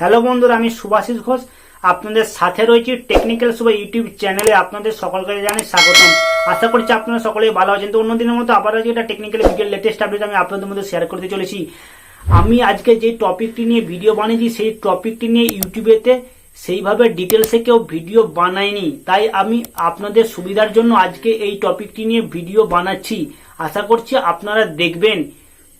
Hello বন্ধুরা, আমি সুভাষিস ঘোষ আপনাদের সাথে রয়েছি টেকনিক্যাল শুভ ইউটিউব চ্যানেলে। আপনাদের সকলকে জানাই স্বাগতম। আশা করছি আপনারা সকলেই ভালো আছেন। তো অন্যদিনের মতো আবার আজকে একটা টেকনিক্যাল ভিডিও লেটেস্ট আপডেট আমি আপনাদের মধ্যে শেয়ার করতে চলেছি। আমি আজকে যে টপিকটি নিয়ে ভিডিও বানিয়েছি সেই টপিকটি নিয়ে ইউটিউবেতে সেইভাবে ডিটেলসে কেউ ভিডিও বানায়নি, তাই আমি আপনাদের সুবিধার জন্য আজকে এই টপিকটি নিয়ে ভিডিও বানাচ্ছি। আশা করছি আপনারা দেখবেন।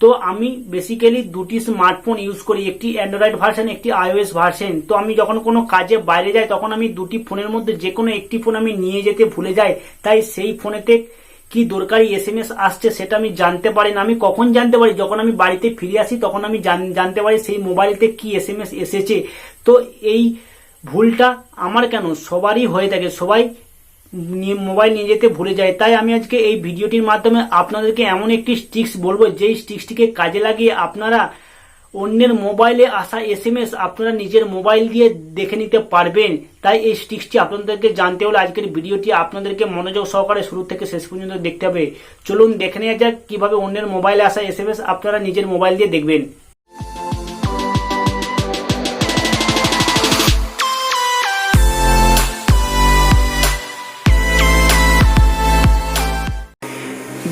তো আমি বেসিক্যালি দুটি স্মার্টফোন ইউজ করি, একটি অ্যান্ড্রয়েড ভার্সন, একটি আইওএস ভার্সন। তো আমি যখন কোনো কাজে বাইরে যাই তখন আমি দুটি ফোনের মধ্যে যে কোনো একটি ফোন আমি নিয়ে যেতে ভুলে যাই, তাই সেই ফোনেতে কি দরকারি এসএমএস আসছে সেটা আমি জানতে পারি না। আমি কখন জানতে পারি? যখন আমি বাড়িতে ফিরে আসি তখন আমি জানতে পারি সেই মোবাইলতে কি এসএমএস এসেছে। তো এই ভুলটা আমার কেন, সবারই হয়ে থাকে, সবাই মোবাইল নিয়ে যেতে ভুলে যায়। তাই আমি আজকে এই ভিডিওটির মাধ্যমে আপনাদেরকে এমন একটি স্টিক্স বলবো যেই স্টিক্সটিকে কাজে লাগিয়ে আপনারা অন্যের মোবাইলে আসা এসএমএস আপনারা নিজের মোবাইল দিয়ে দেখে নিতে পারবেন। তাই এই স্টিক্সটি আপনাদেরকে জানতে হলে আজকের ভিডিওটি আপনাদেরকে মনোযোগ সহকারে শুরু থেকে শেষ পর্যন্ত দেখতে হবে। চলুন দেখে নেওয়া যাক কিভাবে অন্যের মোবাইলে আসা এসএমএস আপনারা নিজের মোবাইল দিয়ে দেখবেন।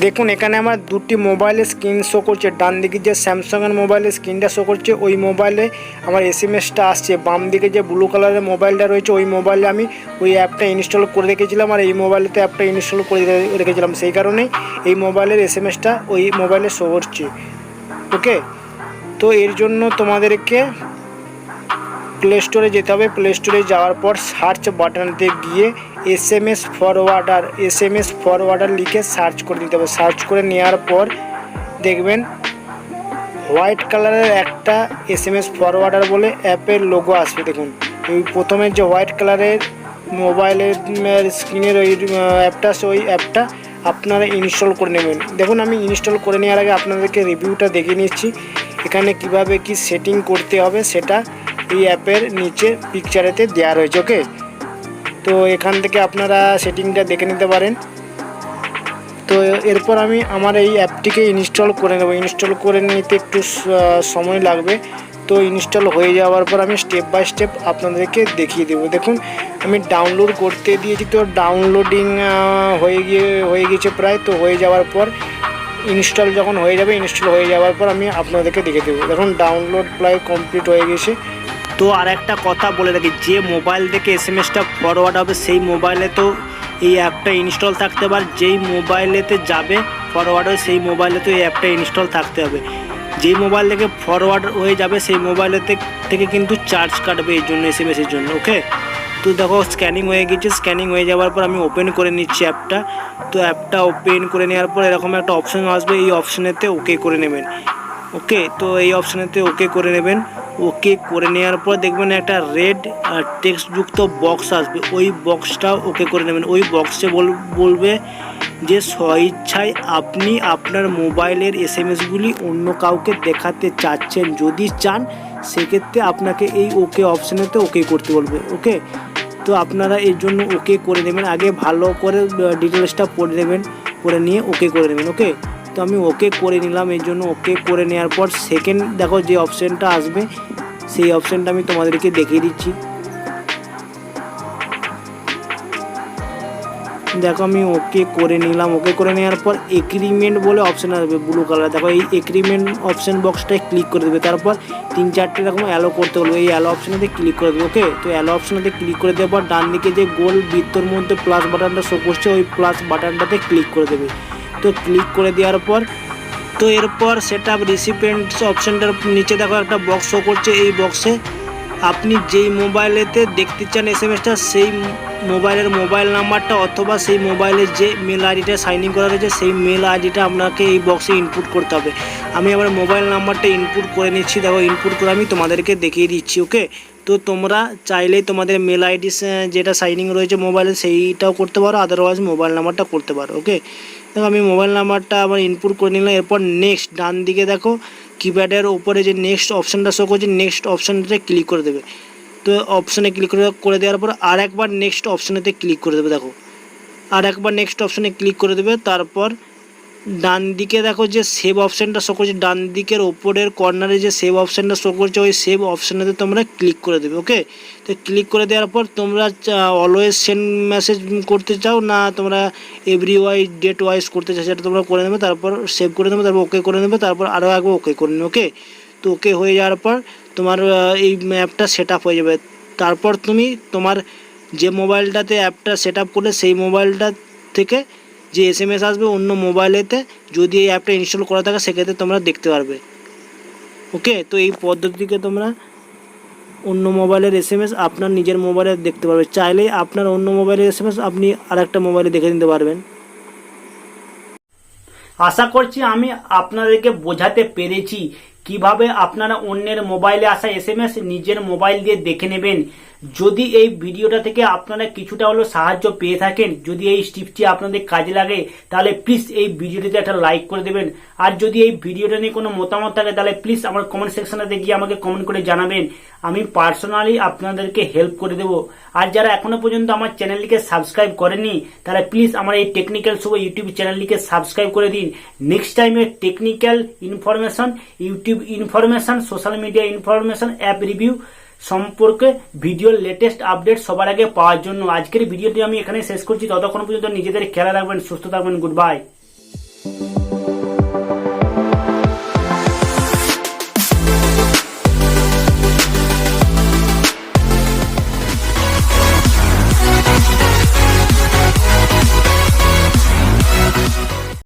দেখুন, এখানে আমার দুটি মোবাইলের স্ক্রিন শো করছে। ডান দিকে যে স্যামসাংয়ের মোবাইলের স্ক্রিনটা শো করছে ওই মোবাইলে আমার এসএমএসটা আসছে। বাম দিকে যে ব্লু কালারের মোবাইলটা রয়েছে ওই মোবাইলে আমি ওই অ্যাপটা ইনস্টল করে রেখেছিলাম, আর এই মোবাইলেতে অ্যাপটা ইনস্টল করে রেখেছিলাম, সেই কারণেই এই মোবাইলের এসএমএসটা ওই মোবাইলে শো করছে। ওকে, তো এর জন্য তোমাদেরকে প্লে স্টোরে যেতে হবে। প্লে স্টোরে যাওয়ার পর সার্চ বাটনতে গিয়ে এসএমএস ফরওয়ার্ডার লিখে সার্চ করে দিতে হবে। সার্চ করে নেওয়ার পর দেখবেন হোয়াইট কালারের একটা এসএমএস ফরওয়ার্ডার বলে অ্যাপের লোগো আসবে। দেখুন, ওই প্রথমে যে হোয়াইট কালারের মোবাইলের স্ক্রিনের ওই অ্যাপটা আছে, ওই অ্যাপটা আপনারা ইনস্টল করে নেবেন। দেখুন, আমি ইনস্টল করে নেওয়ার আগে আপনাদেরকে রিভিউটা দেখে নিচ্ছি। এখানে কিভাবে কি সেটিং করতে হবে সেটা এই অ্যাপের নিচে পিকচারেতে দেওয়া রয়েছে। ওকে, তো এখান থেকে আপনারা সেটিংটা দেখে নিতে পারেন। তো এরপর আমি আমার এই অ্যাপটিকে ইনস্টল করে নেব। ইনস্টল করে নিতে একটু সময় লাগবে। তো ইনস্টল হয়ে যাওয়ার পর আমি স্টেপ বাই স্টেপ আপনাদেরকে দেখিয়ে দেবো। দেখুন, আমি ডাউনলোড করতে দিয়েছি, তো ডাউনলোডিং হয়ে গিয়েছে প্রায়। তো হয়ে যাওয়ার পর ইনস্টল যখন হয়ে যাবে, ইনস্টল হয়ে যাওয়ার পর আমি আপনাদেরকে দেখিয়ে দেবো। দেখুন, ডাউনলোড প্রায় কমপ্লিট হয়ে গেছে। তো আর একটা কথা বলে রাখি, যে মোবাইল থেকে এসএমএসটা ফরওয়ার্ড হবে সেই মোবাইলে তো এই অ্যাপটা ইনস্টল থাকতে হবে, আর যেই মোবাইলেতে যাবে ফরওয়ার্ড হয়ে সেই মোবাইলে তো এই অ্যাপটা ইনস্টল থাকতে হবে। যেই মোবাইল থেকে ফরওয়ার্ড হয়ে যাবে সেই মোবাইলেতে থেকে কিন্তু চার্জ কাটবে এই জন্য, এসএমএসের জন্য। ওকে, তো দেখো স্ক্যানিং হয়ে গেছে। স্ক্যানিং হয়ে যাওয়ার পর আমি ওপেন করে নিচ্ছি অ্যাপটা। তো অ্যাপটা ওপেন করে নেওয়ার পর এরকম একটা অপশান আসবে, এই অপশানেতে ওকে করে নেবেন। ওকে, তো এই অপশানেতে ওকে করে নেবেন। ওকে করে নেওয়ার পর দেখবেন একটা রেড টেক্সটযুক্ত বক্স আসবে, ওই বক্সটা ওকে করে নেবেন। ওই বক্সে বলবে যে স্বইচ্ছায় আপনি আপনার মোবাইলের এসএমএসগুলি অন্য কাউকে দেখাতে চাচ্ছেন, যদি চান সেক্ষেত্রে আপনাকে এই ওকে অপশানেতে ওকে করতে বলবে। ওকে, তো আপনারা এর জন্য ওকে করে নেবেন। আগে ভালো করে ডিটেলসটা পড়ে নেবেন, পড়ে নিয়ে ওকে করে নেবেন। ওকে, তো আমি ওকে করে নিলাম। এর জন্য ওকে করে নেওয়ার পর সেকেন্ড দেখো যে অপশানটা আসবে সেই অপশানটা আমি তোমাদেরকে দেখিয়ে দিচ্ছি। দেখো, আমি ওকে করে নিলাম। ওকে করে নেওয়ার পর এগ্রিমেন্ট বলে অপশান আসবে ব্লু কালার। দেখো, এই এগ্রিমেন্ট অপশান বক্সটায় ক্লিক করে দেবে। তারপর 3-4টে এরকম অ্যালো করতে বলবে, এই অ্যালো অপশানেতে ক্লিক করে দেবে। ওকে, তো অ্যালো অপশানেতে ক্লিক করে দেওয়ার পর ডান দিকে যে গোল বৃত্তর মধ্যে প্লাস বাটনটা শো করছে ওই প্লাস বাটনটাতে ক্লিক করে দেবে। তো ক্লিক করে দেওয়ার পর তো এরপর সেট আপ রিসিপিয়েন্টস অপশানটার নিচে দেখো একটা বক্স শো করছে। এই বক্সে আপনি যেই মোবাইলেতে দেখতে চান এসএমএসটা সেই মোবাইলের মোবাইল নাম্বারটা অথবা সেই মোবাইলের যে মেল আইডিটা সাইন ইন করা রয়েছে সেই মেল আইডিটা আপনাকে এই বক্সে ইনপুট করতে হবে। আমি আমার মোবাইল নাম্বারটা ইনপুট করে নিচ্ছি। দেখো, ইনপুট করে আমি তোমাদেরকে দেখিয়ে দিচ্ছি। ওকে, তো তোমরা চাইলেই তোমাদের মেল আইডি যেটা সাইনিং রয়েছে মোবাইলে সেইটাও করতে পারো, আদারওয়াইজ মোবাইল নাম্বারটা করতে পারো। ওকে, দেখো আমি মোবাইল নাম্বারটা আবার ইনপুট করে নিলাম। এরপর নেক্সট ডান দিকে দেখো কিপ্যাডের উপরে যে নেক্সট অপশানটা শো করছে নেক্সট অপশানটাতে ক্লিক করে দেবে। তো অপশানে ক্লিক করে দেওয়ার পর আর একবার নেক্সট অপশানেতে ক্লিক করে দেবে। দেখো, আর একবার নেক্সট অপশানে ক্লিক করে দেবে। তারপর ডান দিকে দেখো যে সেভ অপশানটা শো করছে, ডান দিকের ওপরের কর্নারে যে সেভ অপশানটা শো করছে ওই সেভ অপশানেতে তোমরা ক্লিক করে দেবে। ওকে, তো ক্লিক করে দেওয়ার পর তোমরা অলওয়েজ সেন্ড মেসেজ করতে চাও না তোমরা এভরি ওয়াইজ ডেট ওয়াইজ করতে চাও, সেটা তোমরা করে নেবে, তারপর সেভ করে নেবে, তারপর ওকে করে নেবে, তারপর আরও একবার ওকে করে নেবে। ওকে, তো ওকে হয়ে যাওয়ার পর তোমার এই অ্যাপটা সেট আপ হয়ে যাবে। তারপর তুমি তোমার যে মোবাইলটাতে অ্যাপটা সেট আপ করলে সেই মোবাইলটা থেকে যে এসএমএস আসবে অন্য মোবাইলেতে যদি এই অ্যাপটা ইনস্টল করা থাকে সেক্ষেত্রে তোমরা দেখতে পারবে। ওকে, তো এই পদ্ধতিকে তোমরা অন্য মোবাইলের এসএমএস আপনার নিজের মোবাইলে দেখতে পারবে। চাইলেই আপনার অন্য মোবাইলের এসএমএস আপনি আরেকটা মোবাইলে দেখে নিতে পারবেন। আশা করছি আমি আপনাদেরকে বোঝাতে পেরেছি কিভাবে আপনারা অন্যের মোবাইলে আসা এসএমএস নিজের মোবাইল দিয়ে দেখে নেবেন। যদি এই ভিডিওটা থেকে আপনারা কিছুটা হলেও সাহায্য পেয়ে থাকেন, যদি এই টিপসটি আপনাদের কাজে লাগে তাহলে প্লিজ এই ভিডিওটিতে একটা লাইক করে দেবেন। আর যদি এই ভিডিওটা নিয়ে কোনো মতামত থাকে তাহলে প্লিজ আমার কমেন্ট সেকশনে গিয়ে আমাকে কমেন্ট করে জানাবেন, আমি পার্সোনালি আপনাদেরকে হেল্প করে দেবো। আর যারা এখনো পর্যন্ত আমার চ্যানেলটিকে সাবস্ক্রাইব করেনি তাহলে প্লিজ আমার এই টেকনিক্যাল শুভ ইউটিউব চ্যানেলটিকে সাবস্ক্রাইব করে দিন। নেক্সট টাইমে technical information, YouTube information, social media information, app review সম্পর্কে ভিডিওর লেটেস্ট আপডেট সবার আগে পাওয়ার জন্য আজকের ভিডিওটি আমি এখানে শেষ করছি। ততক্ষণ পর্যন্ত নিজেদের খেয়াল রাখবেন, সুস্থ থাকবেন। Good bye.